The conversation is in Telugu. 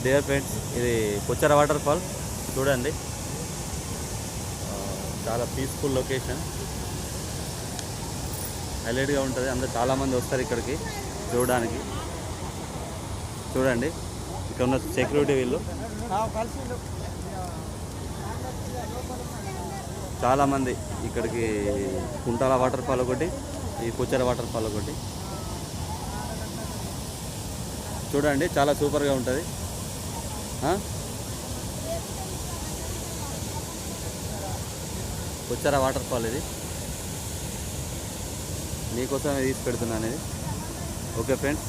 డియర్ ఫ్రెండ్స్, ఇది కొచ్చెర వాటర్ ఫాల్ చూడండి. చాలా పీస్ఫుల్ లొకేషన్, హైలైట్గా ఉంటుంది. అందరూ చాలామంది వస్తారు ఇక్కడికి చూడడానికి. చూడండి, ఇక్కడ ఉన్న సెక్యూరిటీ వీళ్ళు చాలామంది ఇక్కడికి. కుంటాల వాటర్ ఫాల్ ఒకటి, ఈ కొచ్చెర వాటర్ ఫాల్ ఒకటి చూడండి, చాలా సూపర్గా ఉంటుంది. కొచ్చెర వాటర్ ఫాల్ ఇది మీకోసమే తీసి పెడుతున్నాను ఇది. Okay friends.